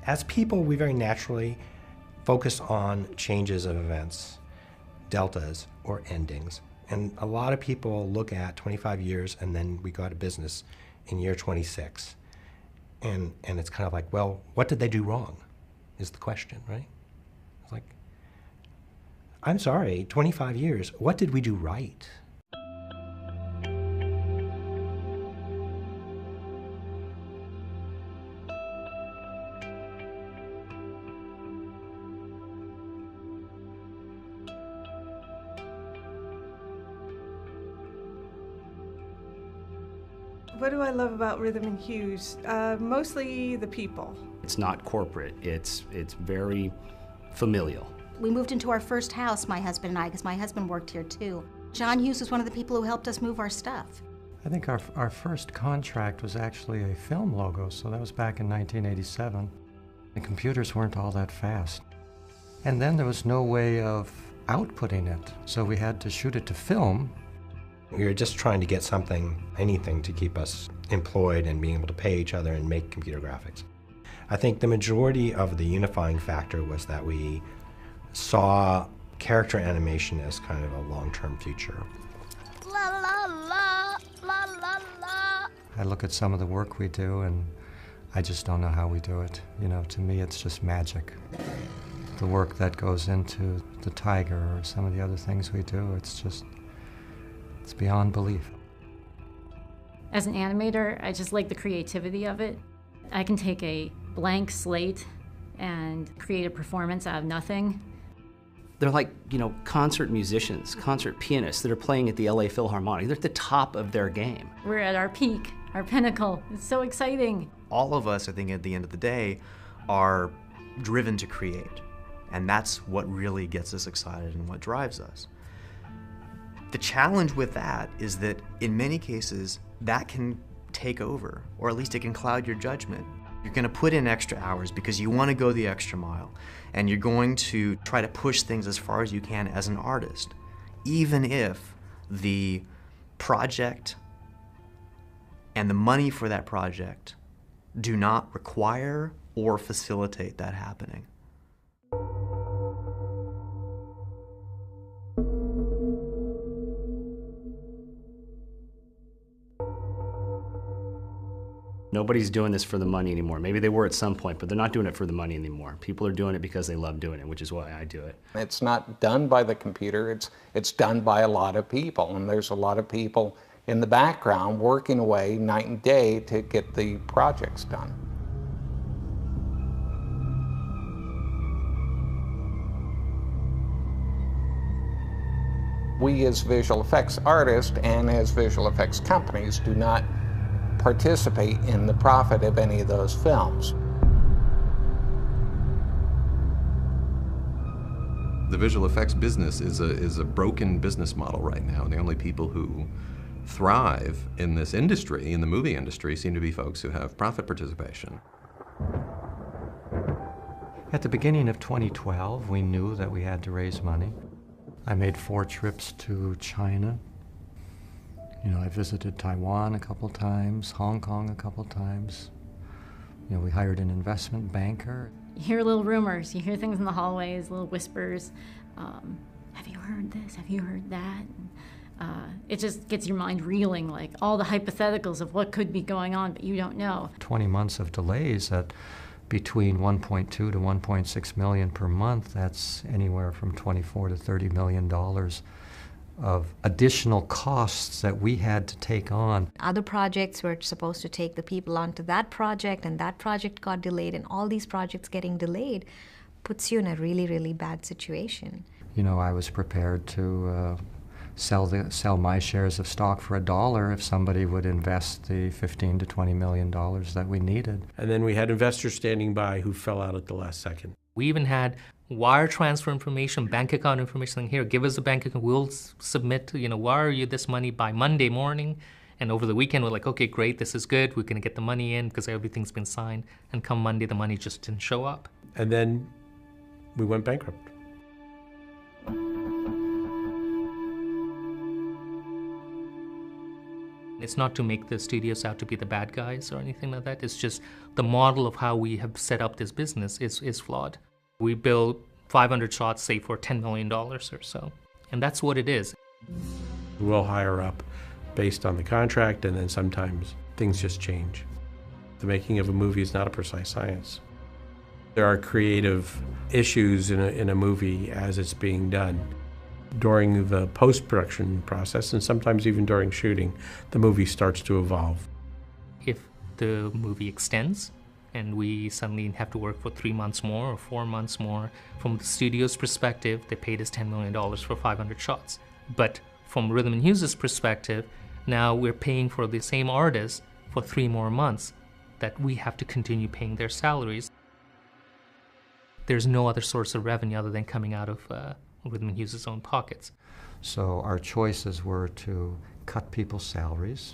As people, we very naturally focus on changes of events, deltas, or endings. And a lot of people look at 25 years and then we go out of business in year 26. And it's kind of like, well, what did they do wrong is the question, right? It's like, I'm sorry, 25 years, what did we do right? What do I love about Rhythm and Hues? Mostly the people. It's not corporate, it's very familial. We moved into our first house, my husband and I, because my husband worked here too. John Hughes was one of the people who helped us move our stuff. I think our first contract was actually a film logo, so that was back in 1987. The computers weren't all that fast. And then there was no way of outputting it, so we had to shoot it to film. We were just trying to get something, anything to keep us employed and being able to pay each other and make computer graphics. I think the majority of the unifying factor was that we saw character animation as kind of a long-term future. La la la, la la la. I look at some of the work we do and I just don't know how we do it. You know, to me it's just magic. The work that goes into the Tiger or some of the other things we do, it's beyond belief. As an animator, I just like the creativity of it. I can take a blank slate and create a performance out of nothing. They're like, concert musicians, concert pianists that are playing at the LA Philharmonic. They're at the top of their game. We're at our peak, our pinnacle. It's so exciting. All of us, I think, at the end of the day, are driven to create. And that's what really gets us excited and what drives us. The challenge with that is that in many cases, that can take over, or at least it can cloud your judgment. You're going to put in extra hours because you want to go the extra mile, and you're going to try to push things as far as you can as an artist, even if the project and the money for that project do not require or facilitate that happening. Nobody's doing this for the money anymore. Maybe they were at some point, but they're not doing it for the money anymore. People are doing it because they love doing it, which is why I do it. It's not done by the computer, it's done by a lot of people, and there's a lot of people in the background working away night and day to get the projects done. We as visual effects artists and as visual effects companies do not participate in the profit of any of those films. The visual effects business is a broken business model right now. The only people who thrive in this industry, in the movie industry, seem to be folks who have profit participation. At the beginning of 2012, we knew that we had to raise money. I made 4 trips to China. I visited Taiwan a couple times, Hong Kong a couple times. We hired an investment banker. You hear little rumors, you hear things in the hallways, little whispers. Have you heard this? Have you heard that? It just gets your mind reeling, like all the hypotheticals of what could be going on, but you don't know. 20 months of delays at between 1.2 to 1.6 million per month. That's anywhere from $24 to $30 million of additional costs that we had to take on. Other projects were supposed to take the people onto that project, and that project got delayed, and all these projects getting delayed puts you in a really, really bad situation. I was prepared to sell my shares of stock for $1 if somebody would invest the $15 to $20 million that we needed. And then we had investors standing by who fell out at the last second. We even had wire transfer information, bank account information. Here, give us the bank account. We'll submit, wire you this money by Monday morning. And over the weekend, we're like, okay, great, this is good. We're going to get the money in because everything's been signed. And come Monday, the money just didn't show up. And then we went bankrupt. It's not to make the studios out to be the bad guys or anything like that. It's just the model of how we have set up this business is flawed. We bill 500 shots, say, for $10 million or so. And that's what it is. We'll hire up based on the contract, and then sometimes things just change. The making of a movie is not a precise science. There are creative issues in a movie as it's being done. During the post-production process, and sometimes even during shooting, the movie starts to evolve. If the movie extends and we suddenly have to work for 3 months more or 4 months more, from the studio's perspective, they paid us $10 million for 500 shots. But from Rhythm and Hughes' perspective, now we're paying for the same artist for 3 more months that we have to continue paying their salaries. There's no other source of revenue other than coming out of Rhythm and Hughes' own pockets. So our choices were to cut people's salaries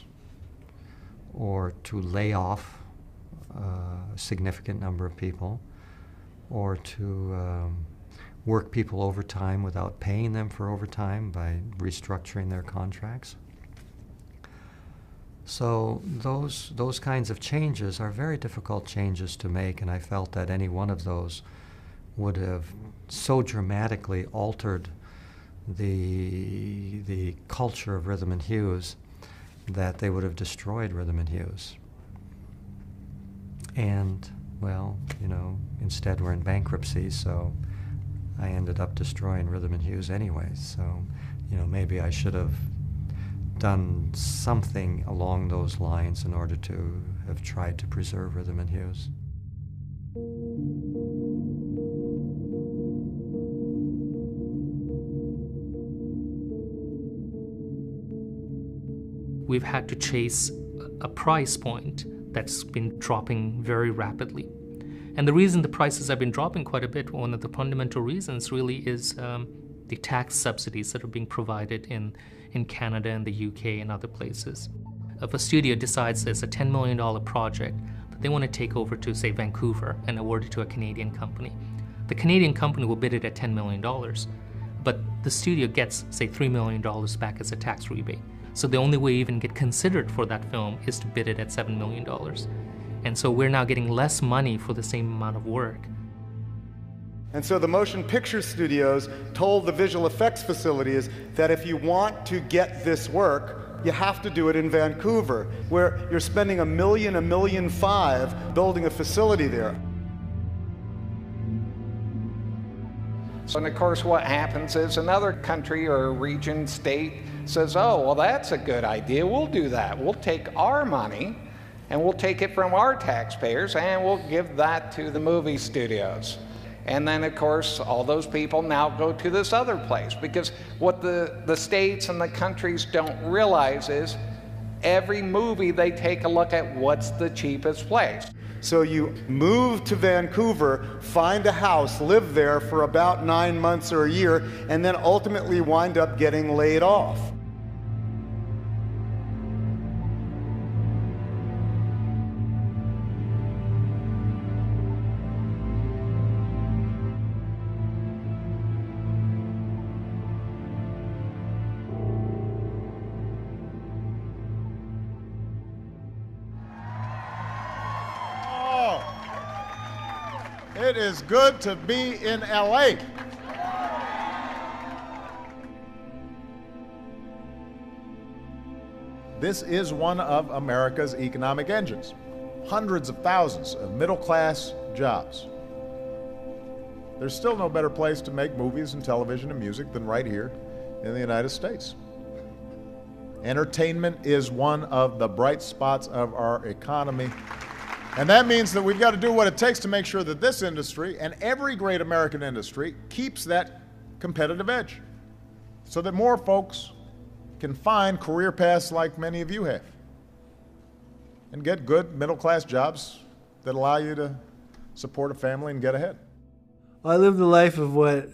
or to lay off a significant number of people, or to work people overtime without paying them for overtime by restructuring their contracts. So those kinds of changes are very difficult changes to make, and I felt that any one of those would have so dramatically altered the culture of Rhythm and Hughes that they would have destroyed Rhythm and Hughes. And, well, you know, instead we're in bankruptcy, so I ended up destroying Rhythm and Hughes anyway. So, you know, maybe I should have done something along those lines in order to have tried to preserve Rhythm and Hughes. We've had to chase a price point that's been dropping very rapidly. And the reason the prices have been dropping quite a bit, one of the fundamental reasons really is the tax subsidies that are being provided in Canada and the UK and other places. If a studio decides there's a $10 million project that they want to take over to, say, Vancouver and award it to a Canadian company, the Canadian company will bid it at $10 million, but the studio gets, say, $3 million back as a tax rebate. So the only way you even get considered for that film is to bid it at $7 million. And so we're now getting less money for the same amount of work. And so the motion picture studios told the visual effects facilities that if you want to get this work, you have to do it in Vancouver, where you're spending $1 million, $1.5 million building a facility there. And of course what happens is another country or a region, state says, oh, well, that's a good idea, we'll do that. We'll take our money and we'll take it from our taxpayers and we'll give that to the movie studios. And then, of course, all those people now go to this other place, because what the states and the countries don't realize is every movie they take a look at what's the cheapest place. So you move to Vancouver, find a house, live there for about 9 months or a year, and then ultimately wind up getting laid off. It is good to be in LA. This is one of America's economic engines. Hundreds of thousands of middle-class jobs. There's still no better place to make movies and television and music than right here in the United States. Entertainment is one of the bright spots of our economy. And that means that we've got to do what it takes to make sure that this industry and every great American industry keeps that competitive edge so that more folks can find career paths like many of you have and get good middle-class jobs that allow you to support a family and get ahead. I lived the life of what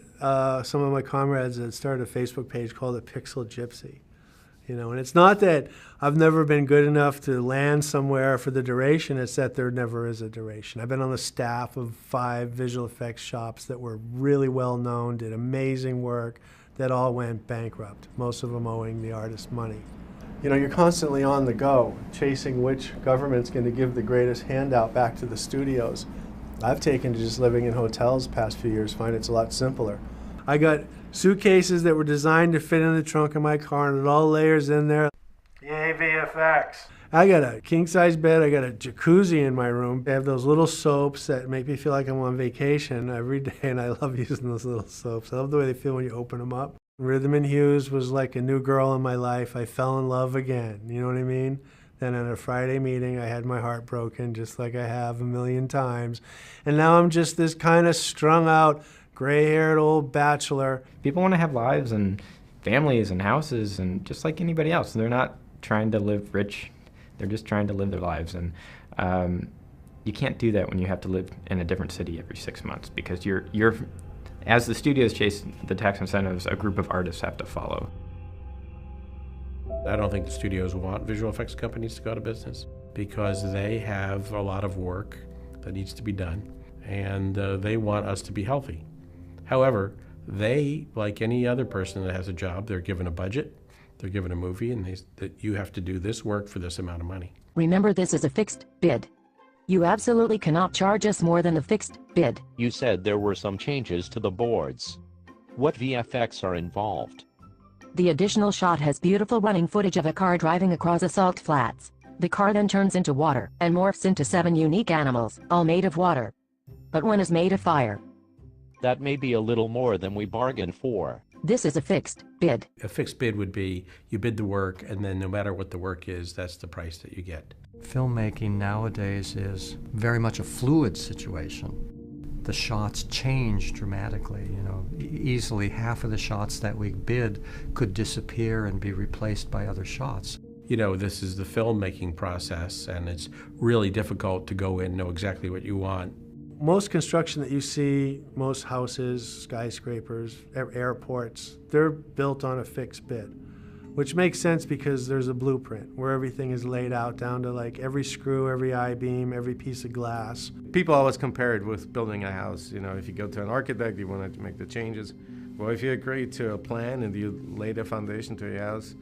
some of my comrades had started a Facebook page called the Pixel Gypsy. You know, and it's not that I've never been good enough to land somewhere for the duration, it's that there never is a duration. I've been on the staff of 5 visual effects shops that were really well known, did amazing work, that all went bankrupt, most of them owing the artist money. You know, you're constantly on the go, chasing which government's going to give the greatest handout back to the studios. I've taken to just living in hotels the past few years, find it's a lot simpler. I got suitcases that were designed to fit in the trunk of my car, and it all layers in there. Yay, VFX. I got a king-size bed, I got a jacuzzi in my room. I have those little soaps that make me feel like I'm on vacation every day, and I love using those little soaps. I love the way they feel when you open them up. Rhythm and Hues was like a new girl in my life. I fell in love again, you know what I mean? Then on a Friday meeting, I had my heart broken, just like I have a million times. And now I'm just this kind of strung out, gray-haired old bachelor. People want to have lives and families and houses, and just like anybody else. They're not trying to live rich. They're just trying to live their lives. And you can't do that when you have to live in a different city every 6 months, because you're as the studios chase the tax incentives, a group of artists have to follow. I don't think the studios want visual effects companies to go out of business, because they have a lot of work that needs to be done, and they want us to be healthy. However, they, like any other person that has a job, they're given a budget, they're given a movie, and that you have to do this work for this amount of money. Remember, this is a fixed bid. You absolutely cannot charge us more than the fixed bid. You said there were some changes to the boards. What VFX are involved? The additional shot has beautiful running footage of a car driving across the salt flats. The car then turns into water and morphs into 7 unique animals, all made of water. But one is made of fire. That may be a little more than we bargained for. This is a fixed bid. A fixed bid would be you bid the work, and then no matter what the work is, that's the price that you get. Filmmaking nowadays is very much a fluid situation. The shots change dramatically. You know, easily half of the shots that we bid could disappear and be replaced by other shots. You know, this is the filmmaking process, and it's really difficult to go in and know exactly what you want. Most construction that you see, most houses, skyscrapers, airports, they're built on a fixed bid, which makes sense because there's a blueprint where everything is laid out down to like every screw, every I-beam, every piece of glass. People always compare it with building a house. You know, if you go to an architect, you want to make the changes. Well, if you agree to a plan and you lay the foundation to your house,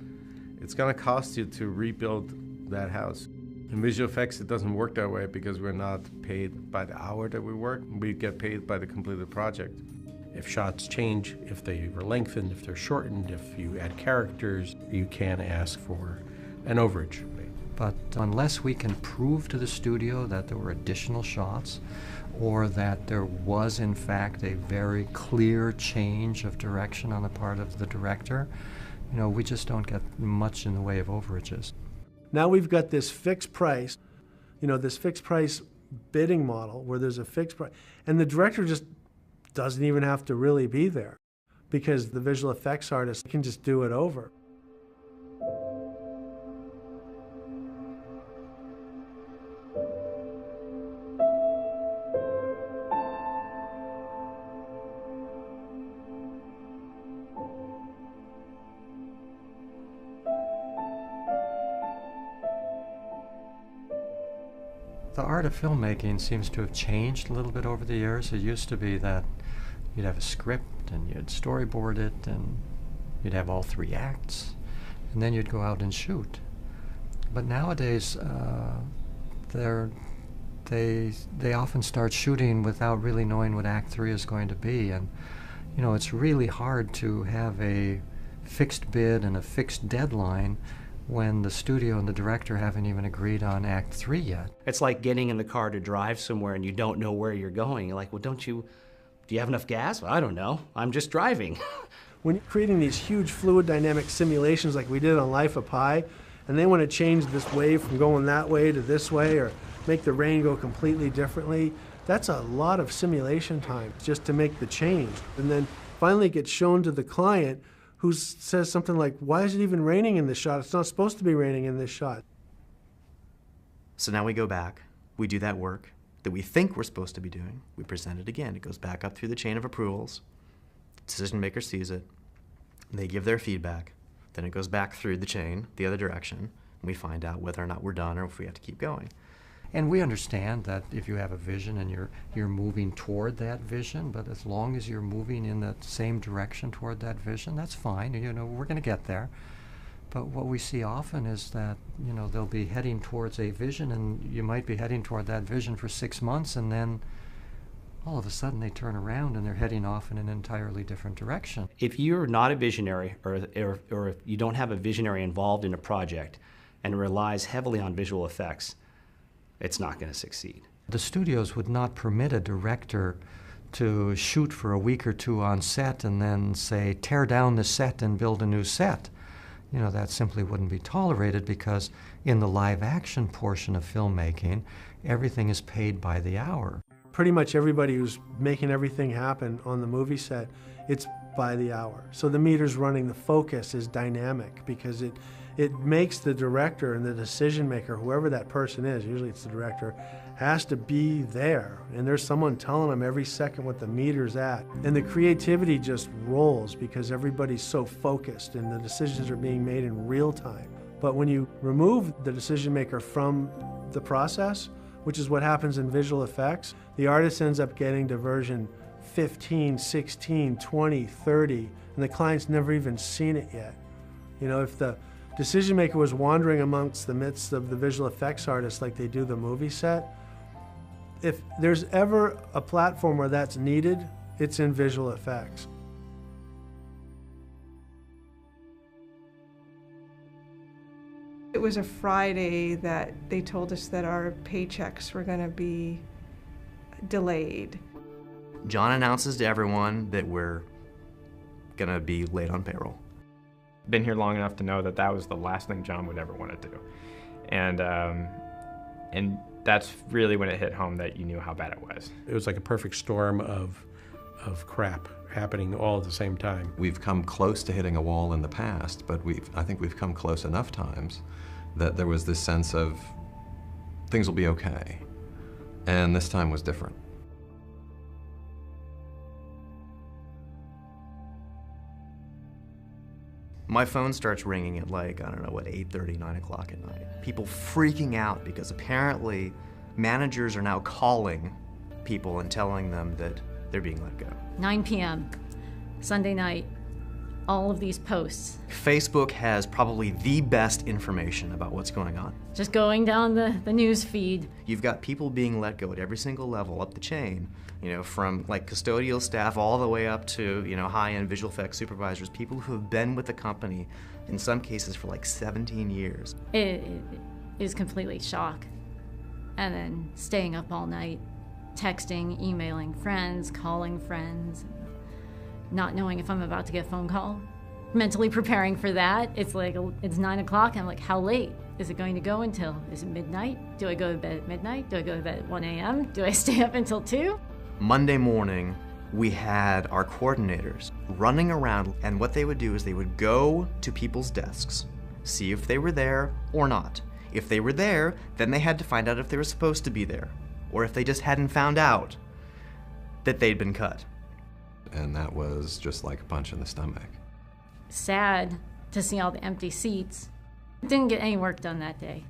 it's going to cost you to rebuild that house. In visual effects, it doesn't work that way because we're not paid by the hour that we work. We get paid by the completed project. If shots change, if they are lengthened, if they're shortened, if you add characters, you can ask for an overage. But unless we can prove to the studio that there were additional shots or that there was in fact a very clear change of direction on the part of the director, you know, we just don't get much in the way of overages. Now we've got this fixed price, you know, this fixed price bidding model where there's a fixed price, and the director just doesn't even have to really be there because the visual effects artist can just do it over. The art of filmmaking seems to have changed a little bit over the years. It used to be that you'd have a script and you'd storyboard it and you'd have all 3 acts and then you'd go out and shoot. But nowadays they often start shooting without really knowing what Act 3 is going to be, and you know, it's really hard to have a fixed bid and a fixed deadline when the studio and the director haven't even agreed on Act 3 yet. It's like getting in the car to drive somewhere and you don't know where you're going. You're like, well, do you have enough gas? Well, I don't know. I'm just driving. When you're creating these huge fluid dynamic simulations like we did on Life of Pi, and they want to change this wave from going that way to this way or make the rain go completely differently, that's a lot of simulation time just to make the change. And then finally it gets shown to the client who says something like, why is it even raining in this shot? It's not supposed to be raining in this shot. So now we go back, we do that work that we think we're supposed to be doing, we present it again. It goes back up through the chain of approvals, decision maker sees it, they give their feedback, then it goes back through the chain, the other direction, and we find out whether or not we're done or if we have to keep going. And we understand that if you have a vision and you're moving toward that vision, but as long as you're moving in that same direction toward that vision, that's fine. You know, we're going to get there. But what we see often is that, you know, they'll be heading towards a vision, and you might be heading toward that vision for 6 months, and then all of a sudden they turn around and they're heading off in an entirely different direction. If you're not a visionary, or if you don't have a visionary involved in a project and relies heavily on visual effects, it's not going to succeed. The studios would not permit a director to shoot for a week or two on set and then say, tear down the set and build a new set. You know, that simply wouldn't be tolerated, because in the live action portion of filmmaking, everything is paid by the hour. Pretty much everybody who's making everything happen on the movie set, it's by the hour. So the meter's running, the focus is dynamic, because it makes the director and the decision maker, whoever that person is, usually it's the director, has to be there. And there's someone telling them every second what the meter's at. And the creativity just rolls because everybody's so focused and the decisions are being made in real time. But when you remove the decision maker from the process, which is what happens in visual effects, the artist ends up getting to version 15, 16, 20, 30, and the client's never even seen it yet. You know, if the decision maker was wandering amongst the midst of the visual effects artists like they do the movie set, if there's ever a platform where that's needed, it's in visual effects. It was a Friday that they told us that our paychecks were going to be delayed. John announces to everyone that we're going to be late on payroll. Been here long enough to know that that was the last thing John would ever want to do. And that's really when it hit home that you knew how bad it was. It was like a perfect storm of crap happening all at the same time. We've come close to hitting a wall in the past, but I think we've come close enough times that there was this sense of things will be okay. And this time was different. My phone starts ringing at like, I don't know, what, 8:30, 9 o'clock at night. People freaking out because apparently managers are now calling people and telling them that they're being let go. 9 p.m., Sunday night, all of these posts. Facebook has probably the best information about what's going on. Just going down the news feed. You've got people being let go at every single level up the chain, you know, from like custodial staff all the way up to, you know, high-end visual effects supervisors, people who have been with the company, in some cases for like 17 years. It is completely shock. And then staying up all night, texting, emailing friends, calling friends, not knowing if I'm about to get a phone call. Mentally preparing for that. It's like, it's 9 o'clock, I'm like, how late? Is it going to go until, is it midnight? Do I go to bed at midnight? Do I go to bed at 1 a.m.? Do I stay up until 2? Monday morning, we had our coordinators running around, and what they would do is they would go to people's desks, see if they were there or not. If they were there, then they had to find out if they were supposed to be there, or if they just hadn't found out that they'd been cut. And that was just like a punch in the stomach. Sad to see all the empty seats. Didn't get any work done that day.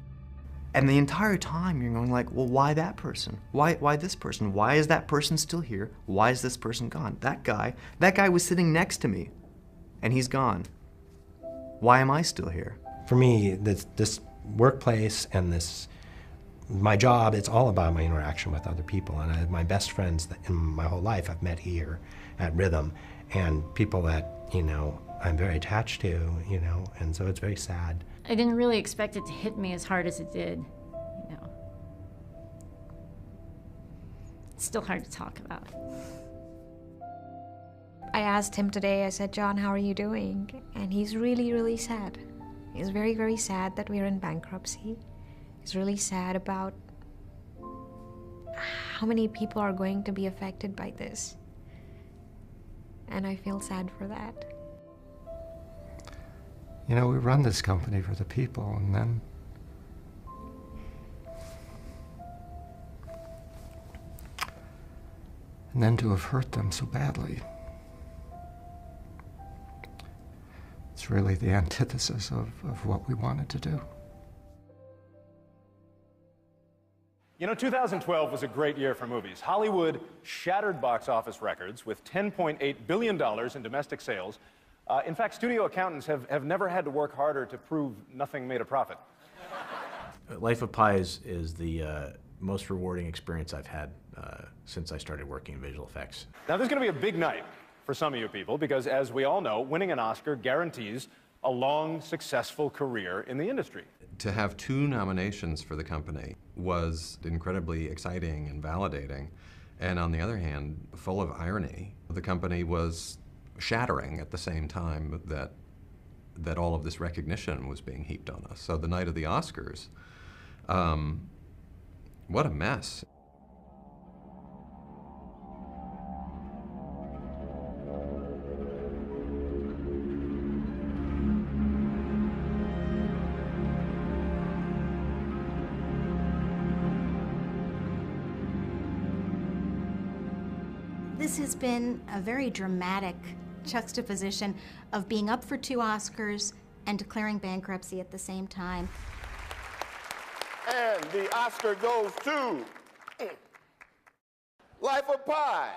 And the entire time you're going like, well, why that person? Why this person? Why is that person still here? Why is this person gone? That guy was sitting next to me, and he's gone. Why am I still here? For me, this workplace and my job, it's all about my interaction with other people. And my best friends in my whole life I've met here at Rhythm, and people that, you know, I'm very attached to, you know, and so it's very sad. I didn't really expect it to hit me as hard as it did, you know. It's still hard to talk about. I asked him today, I said, John, how are you doing? And he's really, really sad. He's very, very sad that we're in bankruptcy. He's really sad about how many people are going to be affected by this. And I feel sad for that. You know, we run this company for the people, and then to have hurt them so badly. It's really the antithesis of what we wanted to do. You know, 2012 was a great year for movies. Hollywood shattered box office records with $10.8 billion in domestic sales, In fact, studio accountants have never had to work harder to prove nothing made a profit. Life of Pi is the most rewarding experience I've had since I started working in visual effects. Now, this is going to be a big night for some of you people because, as we all know, winning an Oscar guarantees a long, successful career in the industry. To have 2 nominations for the company was incredibly exciting and validating, and on the other hand, full of irony. The company was shattering at the same time that all of this recognition was being heaped on us. So the night of the Oscars, what a mess. This has been a very dramatic juxtaposition of being up for 2 Oscars and declaring bankruptcy at the same time. And the Oscar goes to Life of Pi.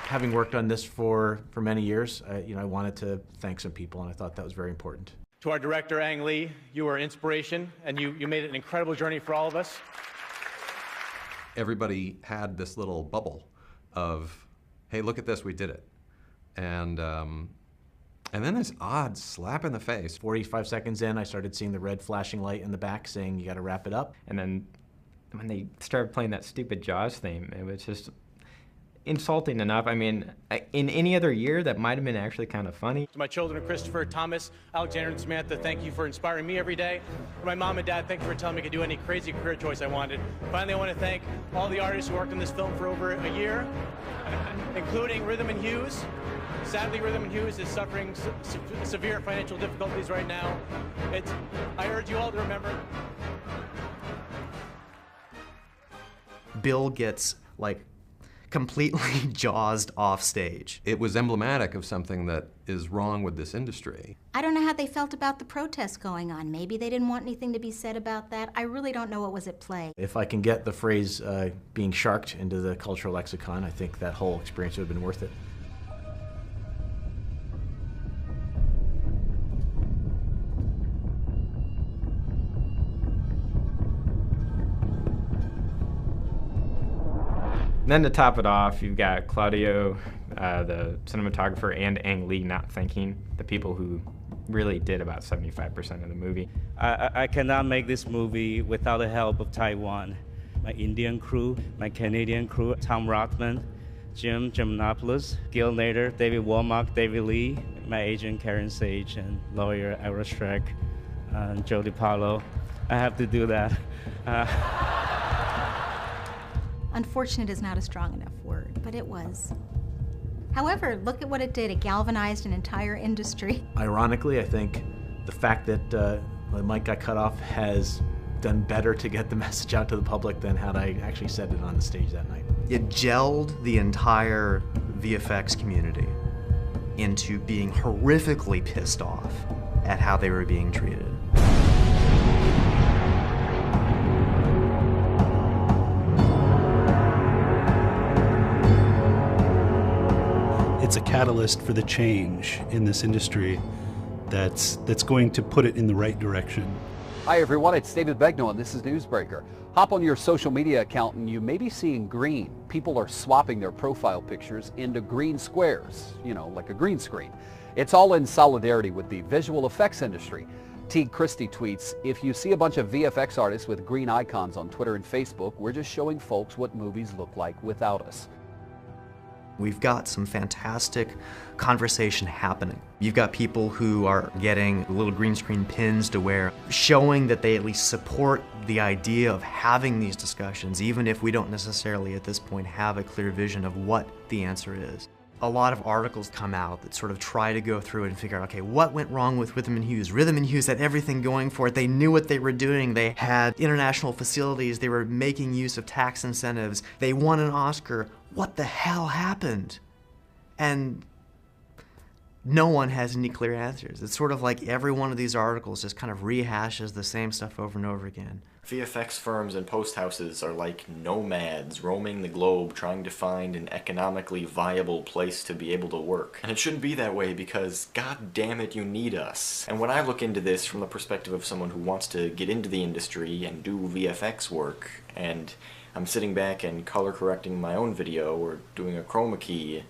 Having worked on this for many years, I wanted to thank some people, and I thought that was very important. To our director, Ang Lee, you are inspiration, and you made it an incredible journey for all of us. Everybody had this little bubble of, hey, look at this, we did it. And then this odd slap in the face. 45 seconds in, I started seeing the red flashing light in the back saying, you gotta wrap it up. And then when they started playing that stupid Jaws theme, it was just insulting enough. I mean, in any other year, that might have been actually kind of funny. To my children, Christopher, Thomas, Alexander, and Samantha, thank you for inspiring me every day. To my mom and dad, thank you for telling me I could do any crazy career choice I wanted. Finally, I want to thank all the artists who worked on this film for over a year, including Rhythm and Hughes. Sadly, Rhythm and Hughes is suffering severe financial difficulties right now. I urge you all to remember. Bill gets, like, completely jawsed off stage. It was emblematic of something that is wrong with this industry. I don't know how they felt about the protests going on. Maybe they didn't want anything to be said about that. I really don't know what was at play. If I can get the phrase being sharked into the cultural lexicon, I think that whole experience would have been worth it. And then to top it off, you've got Claudio, the cinematographer, and Ang Lee not thanking the people who really did about 75% of the movie. I cannot make this movie without the help of Taiwan. My Indian crew, my Canadian crew, Tom Rothman, Jim Gemnopoulos, Gil Nader, David Womack, David Lee, my agent Karen Sage, and lawyer Ira Streck, and Joe DiPaolo. I have to do that. Unfortunate is not a strong enough word, but it was. However, look at what it did. It galvanized an entire industry. Ironically, I think the fact that Mike got cut off has done better to get the message out to the public than had I actually said it on the stage that night. It gelled the entire VFX community into being horrifically pissed off at how they were being treated. It's a catalyst for the change in this industry that's going to put it in the right direction. Hi everyone, it's David Begnaud and this is Newsbreaker. Hop on your social media account and you may be seeing green. People are swapping their profile pictures into green squares, you know, like a green screen. It's all in solidarity with the visual effects industry. Teague Christie tweets, if you see a bunch of VFX artists with green icons on Twitter and Facebook, we're just showing folks what movies look like without us. We've got some fantastic conversation happening. You've got people who are getting little green screen pins to wear, showing that they at least support the idea of having these discussions, even if we don't necessarily at this point have a clear vision of what the answer is. A lot of articles come out that sort of try to go through it and figure out, okay, what went wrong with Rhythm and Hughes? Rhythm and Hughes had everything going for it. They knew what they were doing. They had international facilities. They were making use of tax incentives. They won an Oscar. What the hell happened? And no one has any clear answers. It's sort of like every one of these articles just kind of rehashes the same stuff over and over again. VFX firms and post houses are like nomads roaming the globe trying to find an economically viable place to be able to work. And it shouldn't be that way because, god damn it, you need us. And when I look into this from the perspective of someone who wants to get into the industry and do VFX work, and I'm sitting back and color correcting my own video or doing a chroma key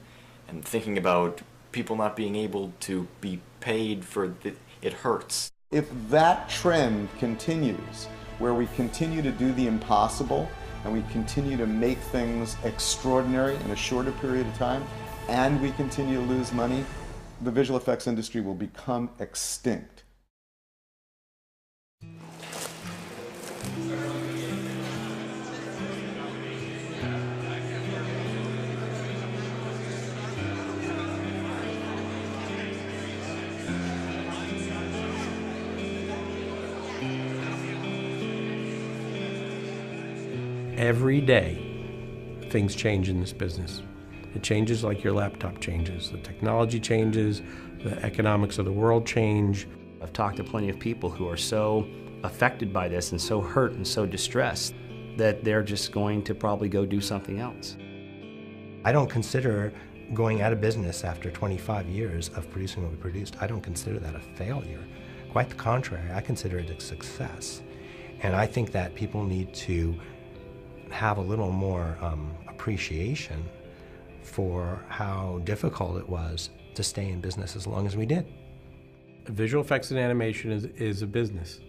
and thinking about people not being able to be paid for it hurts. If that trend continues, where we continue to do the impossible and we continue to make things extraordinary in a shorter period of time, and we continue to lose money, the visual effects industry will become extinct. Every day, things change in this business. It changes like your laptop changes. The technology changes, the economics of the world change. I've talked to plenty of people who are so affected by this and so hurt and so distressed that they're just going to probably go do something else. I don't consider going out of business after 25 years of producing what we produced, I don't consider that a failure. Quite the contrary, I consider it a success. And I think that people need to have a little more appreciation for how difficult it was to stay in business as long as we did. Visual effects and animation is a business.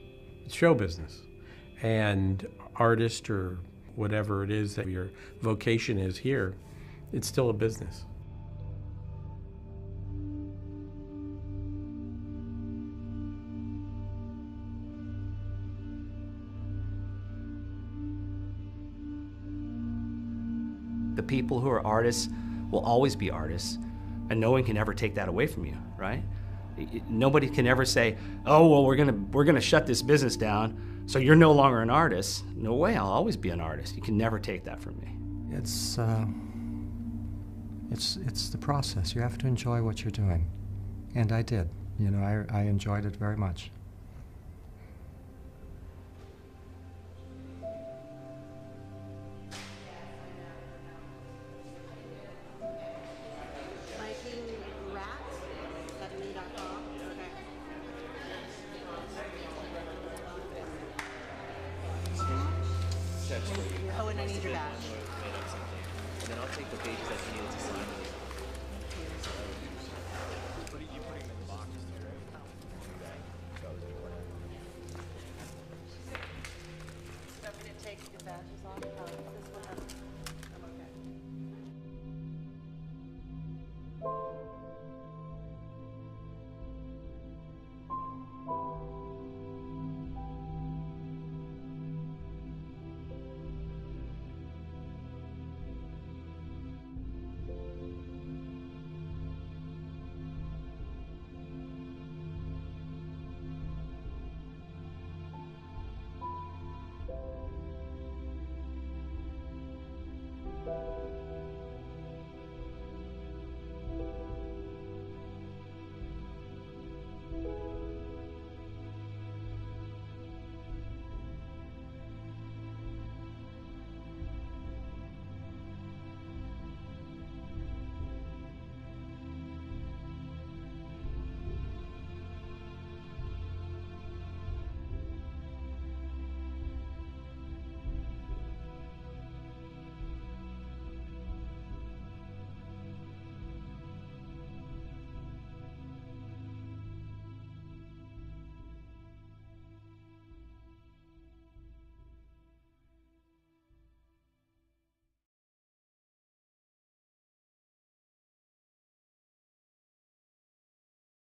It's show business. And artist or whatever it is that your vocation is here, it's still a business. The people who are artists will always be artists, and no one can ever take that away from you, right? Nobody can ever say, oh, well, we're gonna shut this business down, so you're no longer an artist. No way, I'll always be an artist. You can never take that from me. It's the process. You have to enjoy what you're doing. And I did. You know, I enjoyed it very much.